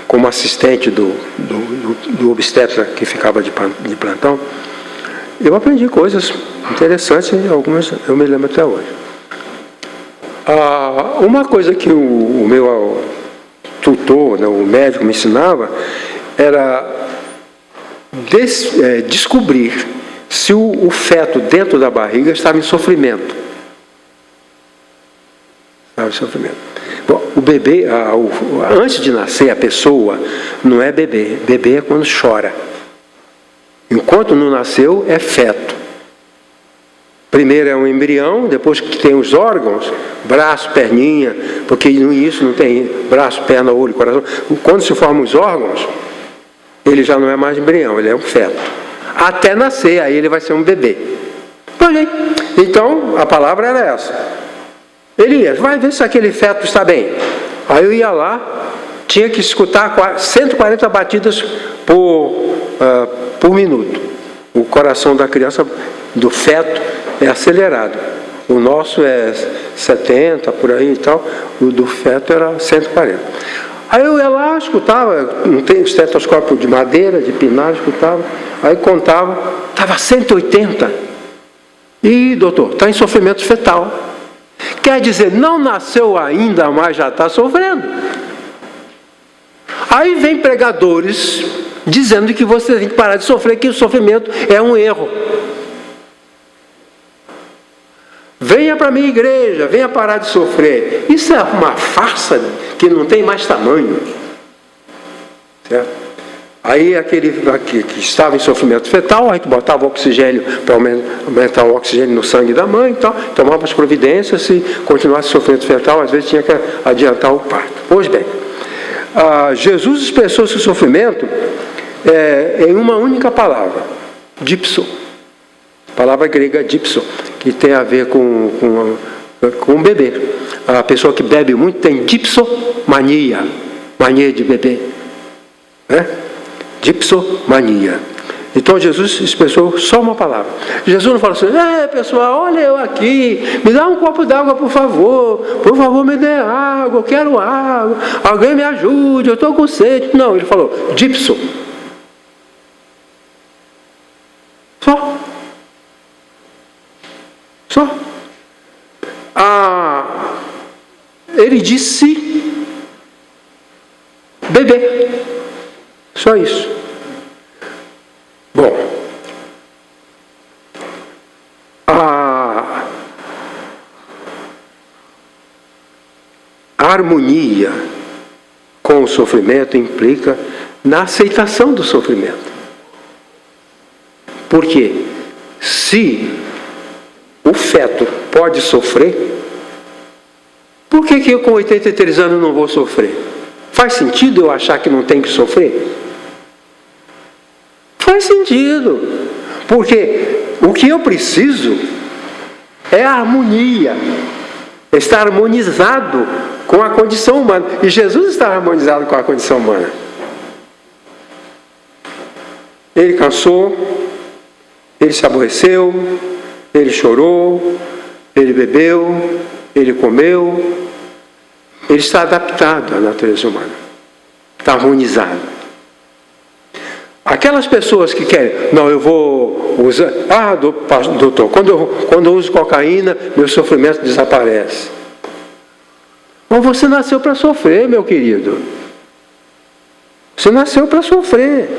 como assistente do obstetra que ficava de plantão, eu aprendi coisas interessantes e algumas eu me lembro até hoje. Uma coisa que o meu tutor, né, o médico, me ensinava era descobrir se o feto dentro da barriga estava em sofrimento. Estava em sofrimento. Bom, o bebê, antes de nascer, a pessoa não é bebê. Bebê é quando chora. Enquanto não nasceu, é feto. Primeiro é um embrião, depois que tem os órgãos, braço, perninha, porque no início não tem braço, perna, olho, coração. Quando se formam os órgãos, ele já não é mais embrião, ele é um feto. Até nascer, aí ele vai ser um bebê. Olha, então, a palavra era essa. Elias, vai ver se aquele feto está bem. Aí eu ia lá, tinha que escutar 140 batidas por minuto. O coração da criança, do feto, é acelerado. O nosso é 70, por aí e tal. O do feto era 140. Aí eu ia lá, escutava, não tem estetoscópio de madeira, de pinar, escutava. Aí contava, estava 180. Ih, doutor, está em sofrimento fetal. Quer dizer, não nasceu ainda, mas já está sofrendo. Aí vem pregadores dizendo que você tem que parar de sofrer, que o sofrimento é um erro. Venha para a minha igreja, venha parar de sofrer. Isso é uma farsa que não tem mais tamanho. Certo? Aí aquele que estava em sofrimento fetal, aí botava oxigênio para aumentar o oxigênio no sangue da mãe e tal, tomava as providências, se continuasse sofrimento fetal, às vezes tinha que adiantar o parto. Pois bem, Jesus expressou seu sofrimento em uma única palavra, dipso. Palavra grega dipso, que tem a ver com beber. A pessoa que bebe muito tem dipsomania, mania de beber. Né? Dipsomania. Então Jesus expressou só uma palavra. Jesus não falou assim: pessoal, olha eu aqui, me dá um copo d'água por favor me dê água, eu quero água, alguém me ajude, eu estou com sede. Não, ele falou dipso. Só. Ele disse beber. Só isso. Bom, a harmonia com o sofrimento implica na aceitação do sofrimento. Porque se o feto pode sofrer, por que eu com 83 anos não vou sofrer? Faz sentido eu achar que não tem que sofrer? Faz sentido, porque o que eu preciso é a harmonia, estar harmonizado com a condição humana, e Jesus está harmonizado com a condição humana. Ele cansou, ele se aborreceu, ele chorou, ele bebeu, ele comeu, ele está adaptado à natureza humana, está harmonizado. Aquelas pessoas que querem, não, eu vou usar, doutor, quando eu uso cocaína, meu sofrimento desaparece. Mas você nasceu para sofrer, meu querido. Você nasceu para sofrer.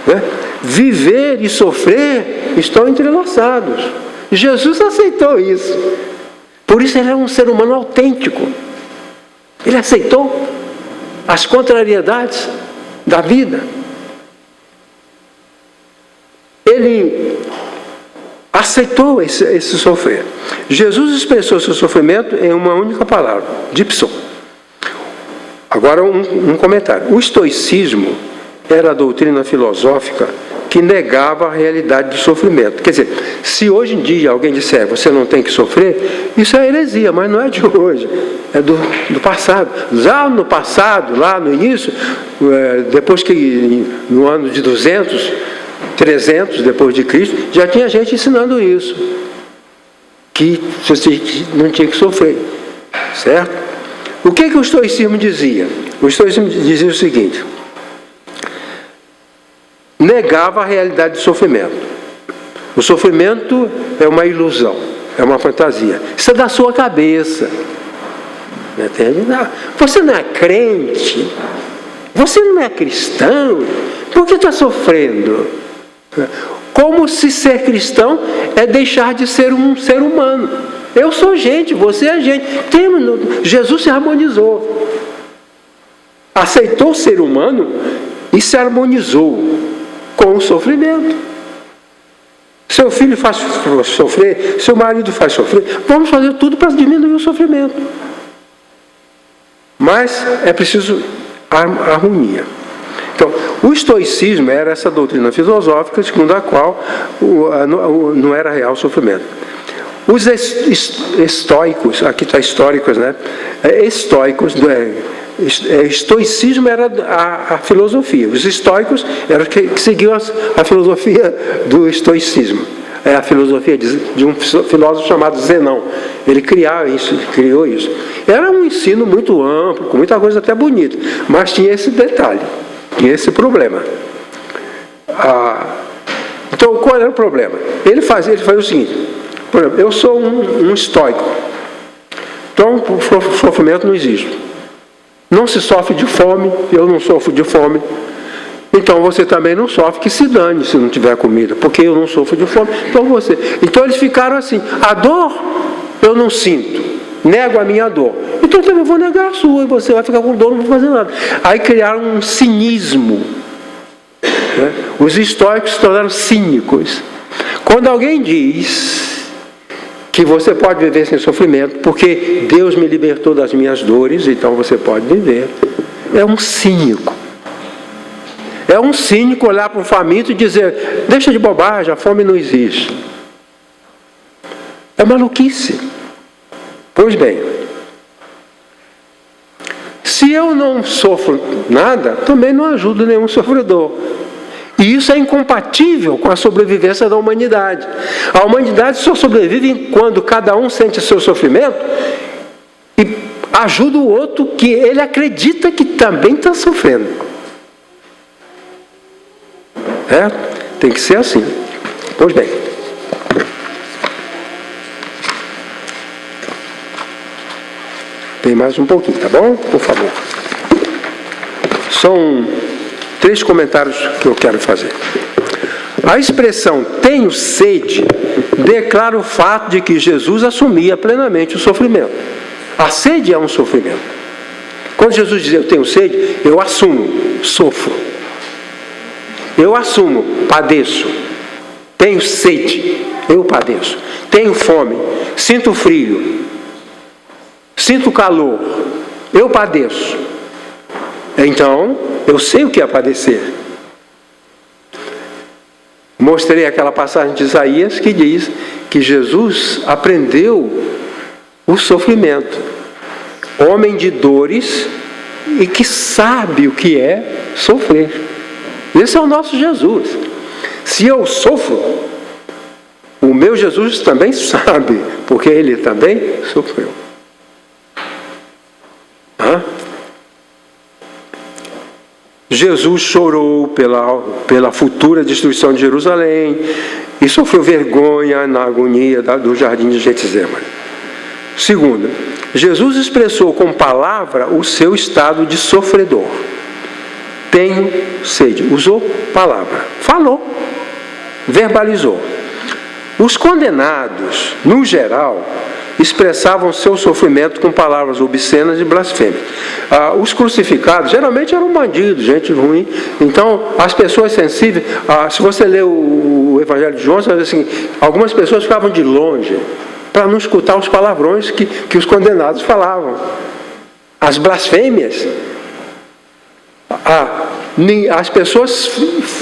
Né? Viver e sofrer estão entrelaçados. Jesus aceitou isso. Por isso ele é um ser humano autêntico. Ele aceitou as contrariedades da vida. Ele aceitou esse sofrer. Jesus expressou seu sofrimento em uma única palavra, dipso. Agora um comentário. O estoicismo era a doutrina filosófica que negava a realidade do sofrimento. Quer dizer, se hoje em dia alguém disser você não tem que sofrer, isso é heresia, mas não é de hoje, é do passado. Já no passado, lá no início, depois que no ano de 200, 300 depois de Cristo, já tinha gente ensinando isso, que você não tinha que sofrer, certo? O que o estoicismo dizia? O estoicismo dizia o seguinte: negava a realidade do sofrimento. O sofrimento é uma ilusão, é uma fantasia. Isso é da sua cabeça. Entende? Você não é crente, você não é cristão, por que está sofrendo? Como se ser cristão é deixar de ser um ser humano. Eu sou gente, você é gente. Jesus se harmonizou. Aceitou ser humano e se harmonizou com o sofrimento. Seu filho faz sofrer, seu marido faz sofrer, vamos fazer tudo para diminuir o sofrimento. Mas é preciso harmonia. Então, o estoicismo era essa doutrina filosófica segundo a qual não era real o sofrimento. Os estoicos, aqui está históricos, né? Estoicos, estoicismo era a filosofia. Os estoicos eram que seguiam a filosofia do estoicismo. É a filosofia de um filósofo chamado Zenão. Ele criou isso. Era um ensino muito amplo, com muita coisa até bonita, mas tinha esse detalhe, tinha esse problema. Então, qual era o problema? Ele fazia o seguinte: por exemplo, eu sou um estoico, então o sofrimento não existe. Não se sofre de fome, eu não sofro de fome. Então você também não sofre, que se dane se não tiver comida, porque eu não sofro de fome, então você. Então eles ficaram assim: a dor eu não sinto, nego a minha dor, então eu também vou negar a sua, e você vai ficar com dor, não vou fazer nada. Aí criaram um cinismo, né? Os estoicos se tornaram cínicos. Quando alguém diz que você pode viver sem sofrimento, porque Deus me libertou das minhas dores, então você pode viver, é um cínico. É um cínico olhar para um faminto e dizer: deixa de bobagem, a fome não existe. É maluquice. Pois bem, se eu não sofro nada, também não ajudo nenhum sofredor. E isso é incompatível com a sobrevivência da humanidade. A humanidade só sobrevive quando cada um sente seu sofrimento e ajuda o outro que ele acredita que também está sofrendo. Tem que ser assim. Pois bem. Tem mais um pouquinho, tá bom? Por favor. São 3 comentários que eu quero fazer. A expressão tenho sede declara o fato de que Jesus assumia plenamente o sofrimento. A sede é um sofrimento. Quando Jesus diz eu tenho sede, eu assumo, sofro. Eu assumo, padeço. Tenho sede, eu padeço. Tenho fome, sinto frio, sinto calor, eu padeço. Então, eu sei o que é padecer. Mostrei aquela passagem de Isaías que diz que Jesus aprendeu o sofrimento. Homem de dores e que sabe o que é sofrer. Esse é o nosso Jesus. Se eu sofro, o meu Jesus também sabe, porque ele também sofreu. Jesus chorou pela futura destruição de Jerusalém e sofreu vergonha na agonia do jardim de Getsemane. Segundo, Jesus expressou com palavra o seu estado de sofredor. Tenho sede. Usou palavra. Falou. Verbalizou. Os condenados, no geral, expressavam seu sofrimento com palavras obscenas e blasfêmias. Os crucificados geralmente eram bandidos, gente ruim. Então, as pessoas sensíveis, se você ler o Evangelho de João, você vai ver assim, algumas pessoas ficavam de longe para não escutar os palavrões que os condenados falavam. As blasfêmias. As pessoas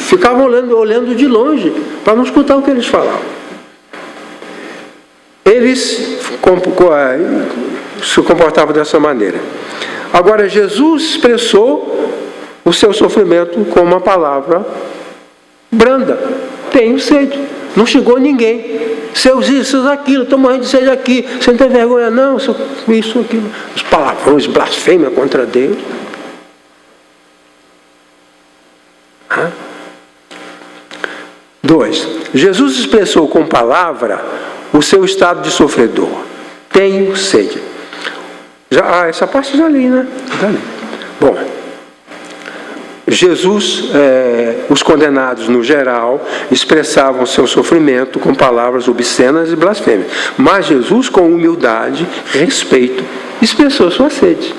ficavam olhando de longe para não escutar o que eles falavam. Eles se comportavam dessa maneira. Agora, Jesus expressou o seu sofrimento com uma palavra branda: tenho sede. Não chegou ninguém: seus isso, seus aquilo, estou morrendo de sede aqui, você não tem vergonha não, isso, aquilo. Os palavrões, blasfêmia contra Deus. 2. Jesus expressou com palavra o seu estado de sofredor: tenho sede. Essa parte já li, né? Já li. Bom, Jesus, os condenados no geral, expressavam seu sofrimento com palavras obscenas e blasfêmias. Mas Jesus, com humildade e respeito, expressou sua sede.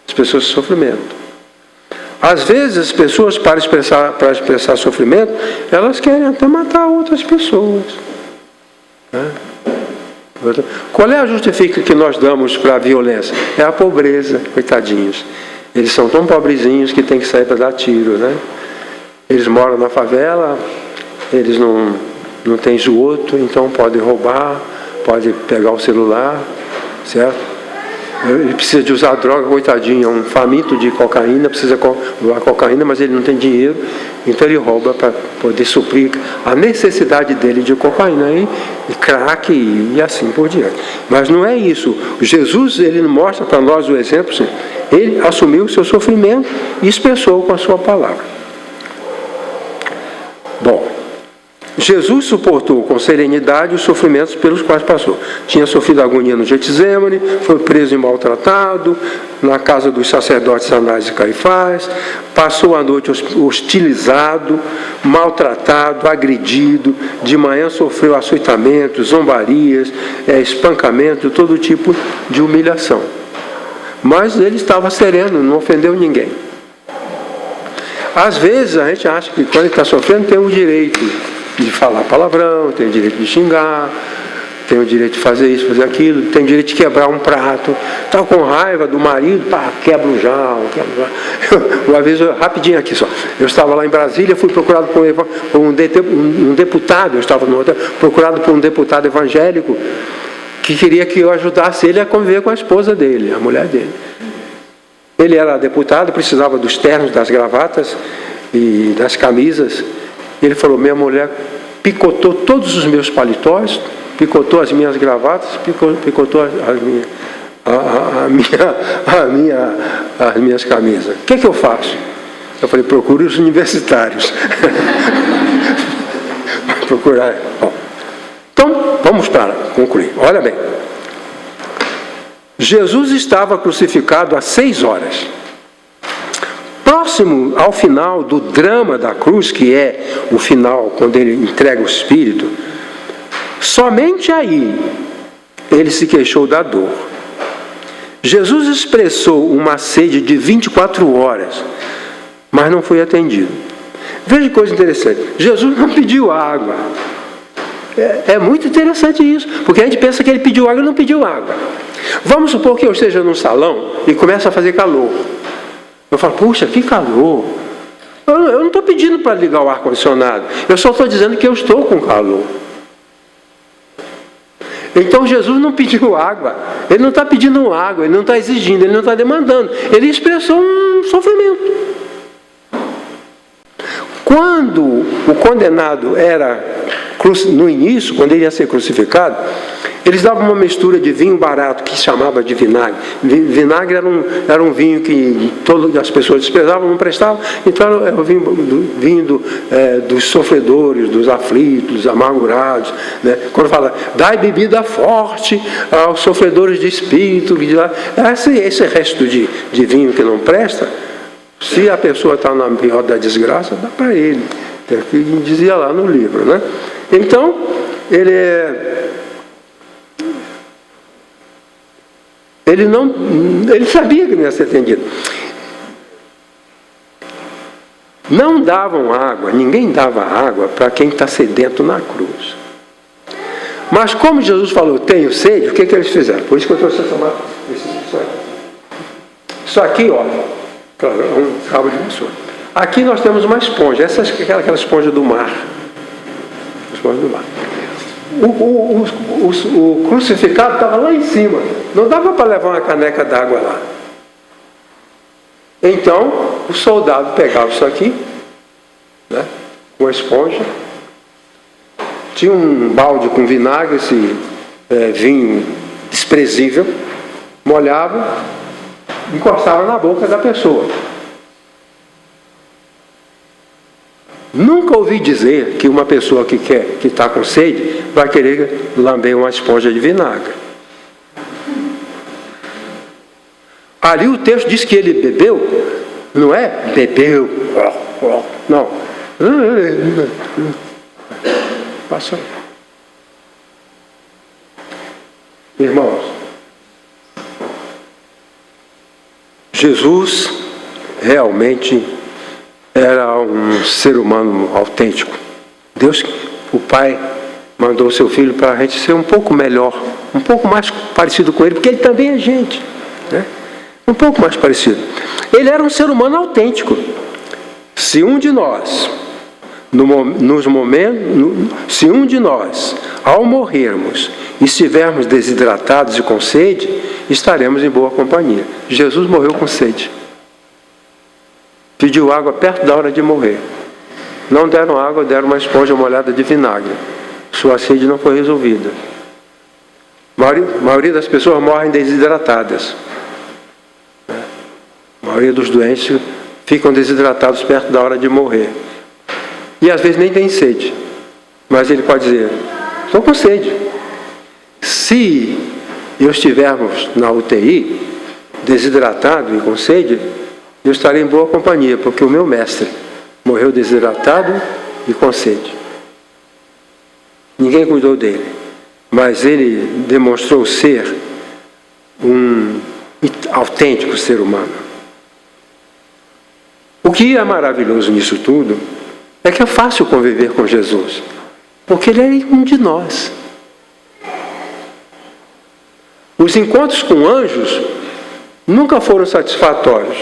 Expressou seu sofrimento. Às vezes, as pessoas, para expressar sofrimento, elas querem até matar outras pessoas. Qual é a justificativa que nós damos para a violência? É a pobreza, coitadinhos. Eles são tão pobrezinhos que tem que sair para dar tiro, né? Eles moram na favela, eles não têm esgoto, então podem roubar, podem pegar o celular, certo? Ele precisa de usar droga, coitadinho, é um faminto de cocaína, precisa usar cocaína, mas ele não tem dinheiro, então ele rouba para poder suprir a necessidade dele de cocaína e crack e assim por diante. Mas não é isso. Jesus, ele mostra para nós o exemplo, assim, ele assumiu o seu sofrimento e expressou com a sua palavra. Bom, Jesus suportou com serenidade os sofrimentos pelos quais passou. Tinha sofrido agonia no Getsemane, foi preso e maltratado, na casa dos sacerdotes Anás e Caifás, passou a noite hostilizado, maltratado, agredido, de manhã sofreu açoitamentos, zombarias, espancamento, todo tipo de humilhação. Mas ele estava sereno, não ofendeu ninguém. Às vezes a gente acha que quando ele está sofrendo tem o direito de falar palavrão, tem o direito de xingar, tem o direito de fazer isso, fazer aquilo, tem o direito de quebrar um prato. Está com raiva do marido, quebra um jarro. Uma vez, rapidinho aqui só, eu estava lá em Brasília, fui procurado por um deputado, eu estava no hotel, procurado por um deputado evangélico que queria que eu ajudasse ele a conviver com a esposa dele, a mulher dele. Ele era deputado, precisava dos ternos, das gravatas e das camisas. Ele falou: minha mulher picotou todos os meus paletós, picotou as minhas gravatas, picotou as minhas camisas. O que eu faço? Eu falei: procure os universitários. Procurar. Bom, então, vamos para concluir. Olha bem. Jesus estava crucificado há 6 horas. Próximo ao final do drama da cruz, que é o final, quando ele entrega o Espírito, somente aí ele se queixou da dor. Jesus expressou uma sede de 24 horas, mas não foi atendido. Veja que coisa interessante. Jesus não pediu água. É muito interessante isso, porque a gente pensa que ele pediu água e não pediu água. Vamos supor que eu esteja num salão e começa a fazer calor. Eu falo: puxa, que calor. Eu não estou pedindo para ligar o ar-condicionado. Eu só estou dizendo que eu estou com calor. Então Jesus não pediu água. Ele não está pedindo água, ele não está exigindo, ele não está demandando. Ele expressou um sofrimento. Quando o condenado era, no início, quando ele ia ser crucificado, eles davam uma mistura de vinho barato que se chamava de vinagre. Vinagre era um vinho que todas as pessoas desprezavam, não prestavam. Então era o vinho dos sofredores, dos aflitos, dos amargurados, né? Quando fala: dai bebida forte aos sofredores de espírito, esse resto de vinho que não presta, se a pessoa está na pior da desgraça, dá para ele. É o que dizia lá no livro, né? Então, ele sabia que não ia ser atendido. Não davam água, ninguém dava água para quem está sedento na cruz. Mas como Jesus falou: tenho sede, o que eles fizeram? Por isso que eu trouxe essa isso aqui, ó. Claro, um cabo de vassoura. Aqui nós temos uma esponja, aquela esponja do mar. Esponja do mar. O crucificado estava lá em cima. Não dava para levar uma caneca d'água lá. Então, o soldado pegava isso aqui, né, com a esponja. Tinha um balde com vinagre, esse vinho desprezível. Molhava, encostava na boca da pessoa. Nunca ouvi dizer que uma pessoa que está com sede vai querer lamber uma esponja de vinagre. Ali o texto diz que ele bebeu, não é bebeu, não. Passou. Irmãos, Jesus realmente era um ser humano autêntico. Deus, o Pai, mandou o seu Filho para a gente ser um pouco melhor, um pouco mais parecido com Ele, porque Ele também é gente, né? Um pouco mais parecido. Ele era um ser humano autêntico. Se um de nós, se um de nós, ao morrermos, estivermos desidratados e com sede, estaremos em boa companhia. Jesus morreu com sede. Pediu água perto da hora de morrer. Não deram água, deram uma esponja molhada de vinagre. Sua sede não foi resolvida. A maioria das pessoas morrem desidratadas. A maioria dos doentes ficam desidratados perto da hora de morrer. E às vezes nem tem sede. Mas ele pode dizer, estou com sede. Se eu estivermos na UTI, desidratado e com sede, eu estarei em boa companhia, porque o meu mestre morreu desidratado e com sede. Ninguém cuidou dele, mas ele demonstrou ser um autêntico ser humano. O que é maravilhoso nisso tudo é que é fácil conviver com Jesus, porque ele é um de nós. Os encontros com anjos nunca foram satisfatórios.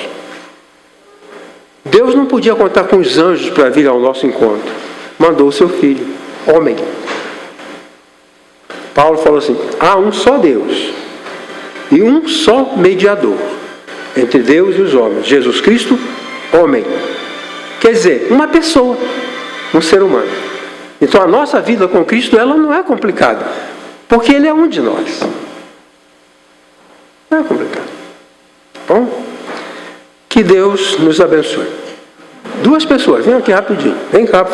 Deus não podia contar com os anjos para vir ao nosso encontro. Mandou o seu Filho, homem. Paulo falou assim, há um só Deus e um só mediador entre Deus e os homens, Jesus Cristo, homem. Quer dizer, uma pessoa, um ser humano. Então a nossa vida com Cristo, ela não é complicada, porque Ele é um de nós. Não é complicado. Bom, que Deus nos abençoe. Duas pessoas, vem aqui rapidinho. Vem cá.